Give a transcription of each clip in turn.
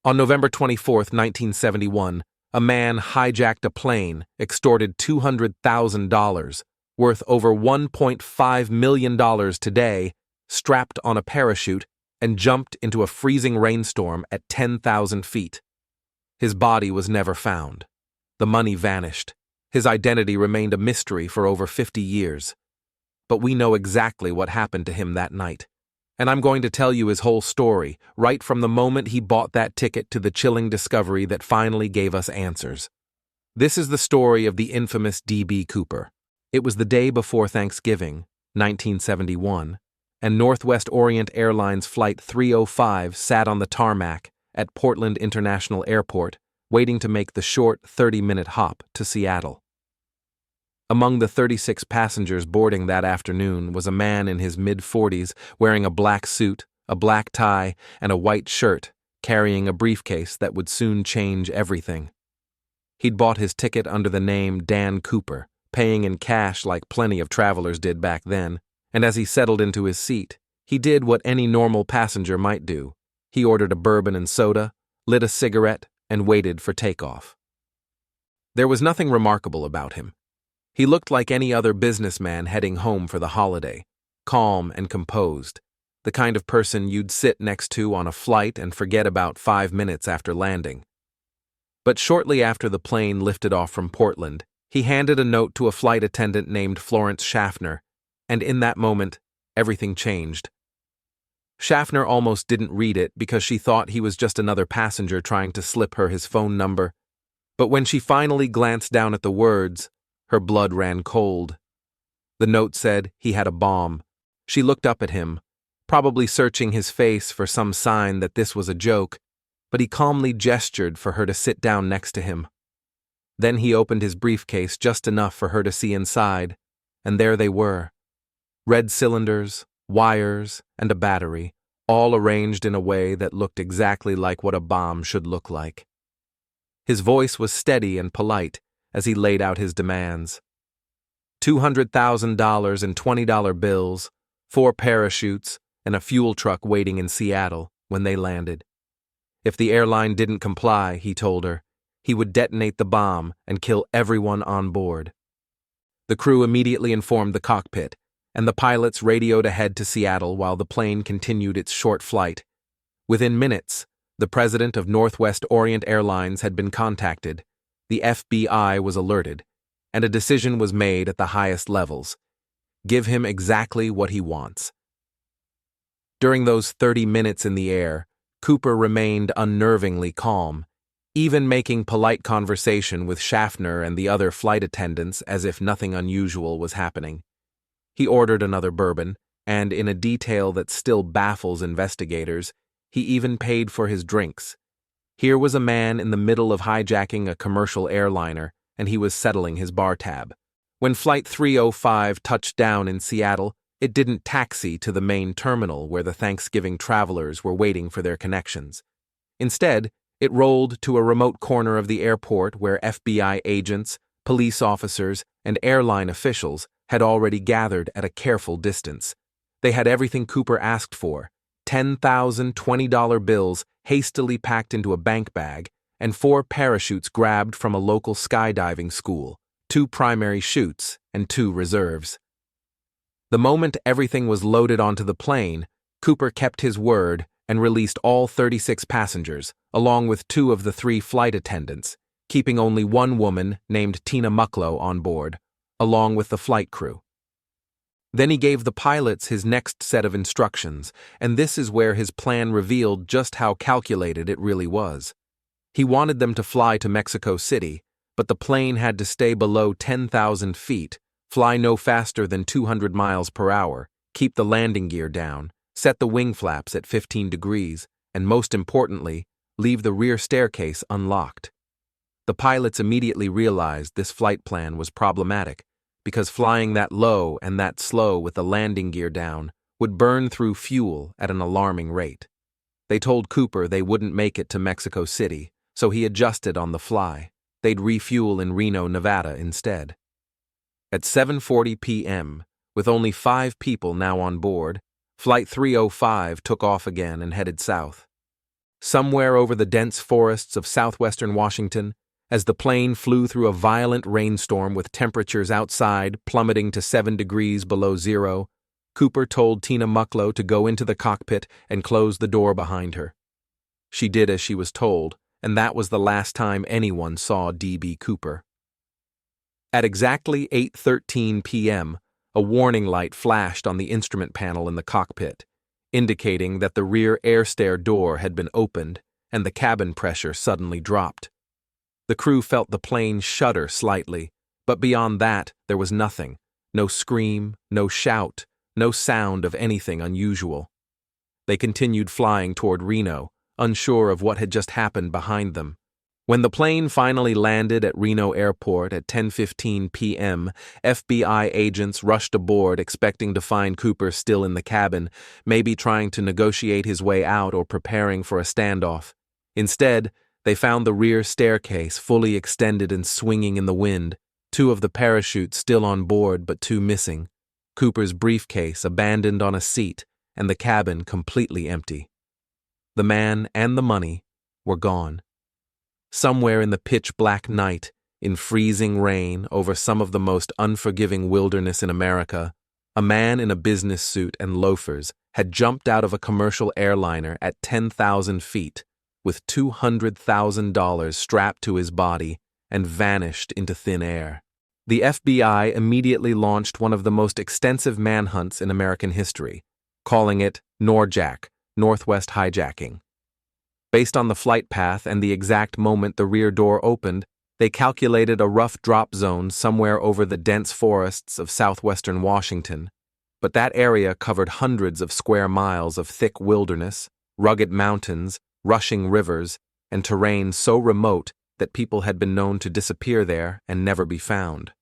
On November 24, 1971, a man hijacked a plane, extorted $200,000, worth over $1.5 million today, strapped on a parachute, and jumped into a freezing rainstorm at 10,000 feet. His body was never found. The money vanished. His identity remained a mystery for over 50 years. But we know exactly what happened to him that night. And I'm going to tell you his whole story, right from the moment he bought that ticket to the chilling discovery that finally gave us answers. This is the story of the infamous D.B. Cooper. It was the day before Thanksgiving, 1971, and Northwest Orient Airlines Flight 305 sat on the tarmac at Portland International Airport, waiting to make the short 30-minute hop to Seattle. Among the 36 passengers boarding that afternoon was a man in his mid-40s wearing a black suit, a black tie, and a white shirt, carrying a briefcase that would soon change everything. He'd bought his ticket under the name Dan Cooper, paying in cash like plenty of travelers did back then, and as he settled into his seat, he did what any normal passenger might do. He ordered a bourbon and soda, lit a cigarette, and waited for takeoff. There was nothing remarkable about him. He looked like any other businessman heading home for the holiday, calm and composed, the kind of person you'd sit next to on a flight and forget about 5 minutes after landing. But shortly after the plane lifted off from Portland, he handed a note to a flight attendant named Florence Schaffner, and in that moment, everything changed. Schaffner almost didn't read it because she thought he was just another passenger trying to slip her his phone number. But when she finally glanced down at the words, her blood ran cold. The note said he had a bomb. She looked up at him, probably searching his face for some sign that this was a joke, but he calmly gestured for her to sit down next to him. Then he opened his briefcase just enough for her to see inside, and there they were. Red cylinders, wires, and a battery, all arranged in a way that looked exactly like what a bomb should look like. His voice was steady and polite as he laid out his demands. $200,000 in $20 bills, 4 parachutes, and a fuel truck waiting in Seattle when they landed. If the airline didn't comply, he told her, he would detonate the bomb and kill everyone on board. The crew immediately informed the cockpit, and the pilots radioed ahead to Seattle while the plane continued its short flight. Within minutes, the president of Northwest Orient Airlines had been contacted, the FBI was alerted, and a decision was made at the highest levels. Give him exactly what he wants. During those 30 minutes in the air, Cooper remained unnervingly calm, even making polite conversation with Schaffner and the other flight attendants as if nothing unusual was happening. He ordered another bourbon, and in a detail that still baffles investigators, he even paid for his drinks. Here was a man in the middle of hijacking a commercial airliner, and he was settling his bar tab. When Flight 305 touched down in Seattle, it didn't taxi to the main terminal where the Thanksgiving travelers were waiting for their connections. Instead, it rolled to a remote corner of the airport where FBI agents, police officers, and airline officials had already gathered at a careful distance. They had everything Cooper asked for: 10,000 $20 bills hastily packed into a bank bag, and 4 parachutes grabbed from a local skydiving school, 2 primary chutes, and 2 reserves. The moment everything was loaded onto the plane, Cooper kept his word and released all 36 passengers, along with 2 of the 3 flight attendants, keeping only 1 woman named Tina Mucklow on board, along with the flight crew. Then he gave the pilots his next set of instructions, and this is where his plan revealed just how calculated it really was. He wanted them to fly to Mexico City, but the plane had to stay below 10,000 feet, fly no faster than 200 miles per hour, keep the landing gear down, set the wing flaps at 15 degrees, and most importantly, leave the rear staircase unlocked. The pilots immediately realized this flight plan was problematic, because flying that low and that slow with the landing gear down would burn through fuel at an alarming rate. They told Cooper they wouldn't make it to Mexico City, so he adjusted on the fly. They'd refuel in Reno, Nevada instead. At 7:40 p.m., with only 5 people now on board, Flight 305 took off again and headed south. somewhere over the dense forests of southwestern Washington, as the plane flew through a violent rainstorm with temperatures outside plummeting to 7 degrees below zero, Cooper told Tina Mucklow to go into the cockpit and close the door behind her. She did as she was told, and that was the last time anyone saw D.B. Cooper. At exactly 8:13 p.m., a warning light flashed on the instrument panel in the cockpit, indicating that the rear air stair door had been opened and the cabin pressure suddenly dropped. The crew felt the plane shudder slightly, but beyond that there was nothing, no scream, no shout, no sound of anything unusual. They continued flying toward Reno, unsure of what had just happened behind them. When the plane finally landed at Reno Airport at 10:15 p.m., FBI agents rushed aboard expecting to find Cooper still in the cabin, maybe trying to negotiate his way out or preparing for a standoff. Instead, they found the rear staircase fully extended and swinging in the wind, 2 of the parachutes still on board but 2 missing, Cooper's briefcase abandoned on a seat, and the cabin completely empty. The man and the money were gone. Somewhere in the pitch-black night, in freezing rain over some of the most unforgiving wilderness in America, a man in a business suit and loafers had jumped out of a commercial airliner at 10,000 feet with $200,000 strapped to his body and vanished into thin air. The FBI immediately launched one of the most extensive manhunts in American history, calling it NORJAK, Northwest Hijacking. Based on the flight path and the exact moment the rear door opened, they calculated a rough drop zone somewhere over the dense forests of southwestern Washington, but that area covered hundreds of square miles of thick wilderness, rugged mountains, rushing rivers, and terrain so remote that people had been known to disappear there and never be found.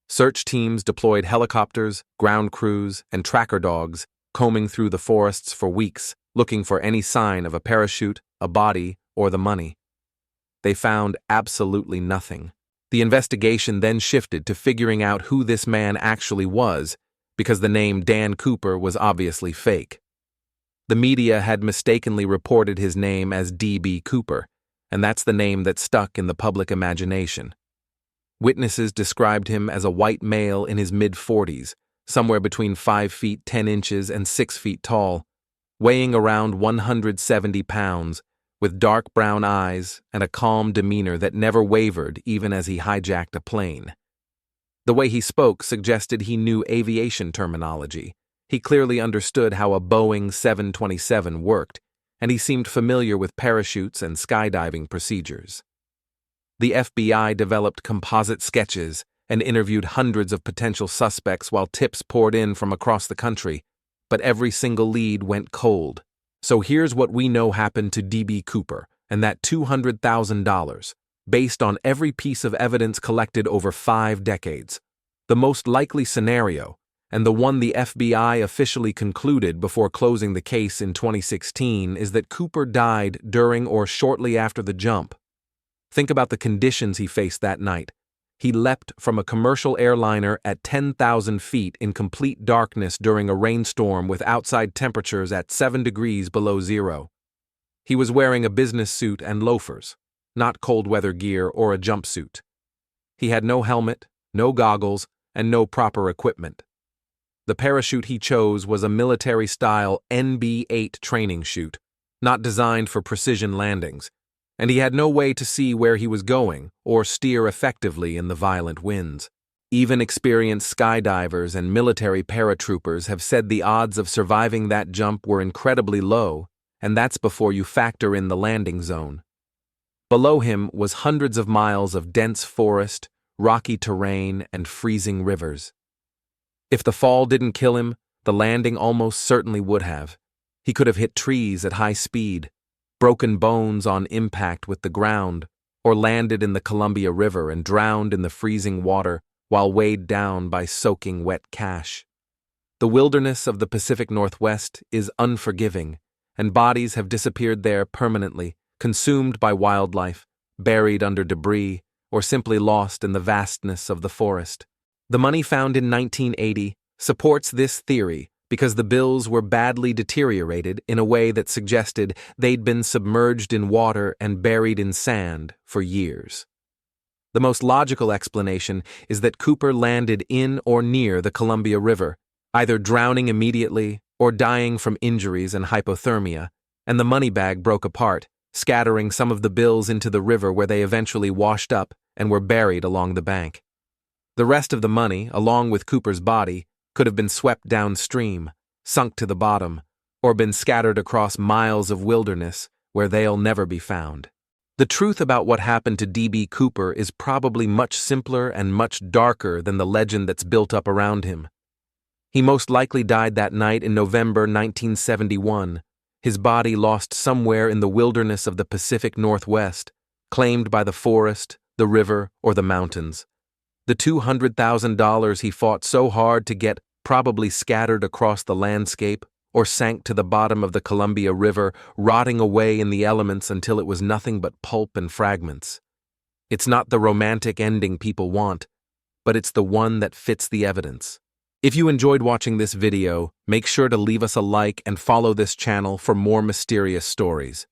Search teams deployed helicopters, ground crews, and tracker dogs, combing through the forests for weeks, looking for any sign of a parachute, a body, or the money. They found absolutely nothing. The investigation then shifted to figuring out who this man actually was, because the name Dan Cooper was obviously fake. The media had mistakenly reported his name as D.B. Cooper, and that's the name that stuck in the public imagination. Witnesses described him as a white male in his mid-40s, somewhere between 5 feet 10 inches and 6 feet tall, weighing around 170 pounds, with dark brown eyes and a calm demeanor that never wavered even as he hijacked a plane. The way he spoke suggested he knew aviation terminology. He clearly understood how a Boeing 727 worked, and he seemed familiar with parachutes and skydiving procedures. The FBI developed composite sketches and interviewed hundreds of potential suspects while tips poured in from across the country, but every single lead went cold. So here's what we know happened to D.B. Cooper and that $200,000, based on every piece of evidence collected over 5 decades. The most likely scenario, and the one the FBI officially concluded before closing the case in 2016, is that Cooper died during or shortly after the jump. Think about the conditions he faced that night. He leapt from a commercial airliner at 10,000 feet in complete darkness during a rainstorm with outside temperatures at 7 degrees below zero. He was wearing a business suit and loafers, not cold weather gear or a jumpsuit. He had no helmet, no goggles, and no proper equipment. The parachute he chose was a military-style NB-8 training chute, not designed for precision landings, and he had no way to see where he was going or steer effectively in the violent winds. Even experienced skydivers and military paratroopers have said the odds of surviving that jump were incredibly low, and that's before you factor in the landing zone. Below him was hundreds of miles of dense forest, rocky terrain, and freezing rivers. If the fall didn't kill him, the landing almost certainly would have. He could have hit trees at high speed, broken bones on impact with the ground, or landed in the Columbia River and drowned in the freezing water while weighed down by soaking wet cash. The wilderness of the Pacific Northwest is unforgiving, and bodies have disappeared there permanently, consumed by wildlife, buried under debris, or simply lost in the vastness of the forest. The money found in 1980 supports this theory, because the bills were badly deteriorated in a way that suggested they'd been submerged in water and buried in sand for years. The most logical explanation is that Cooper landed in or near the Columbia River, either drowning immediately or dying from injuries and hypothermia, and the money bag broke apart, scattering some of the bills into the river where they eventually washed up and were buried along the bank. The rest of the money, along with Cooper's body, could have been swept downstream, sunk to the bottom, or been scattered across miles of wilderness where they'll never be found. The truth about what happened to D.B. Cooper is probably much simpler and much darker than the legend that's built up around him. He most likely died that night in November 1971, his body lost somewhere in the wilderness of the Pacific Northwest, claimed by the forest, the river, or the mountains. The $200,000 he fought so hard to get probably scattered across the landscape or sank to the bottom of the Columbia River, rotting away in the elements until it was nothing but pulp and fragments. It's not the romantic ending people want, but it's the one that fits the evidence. If you enjoyed watching this video, make sure to leave us a like and follow this channel for more mysterious stories.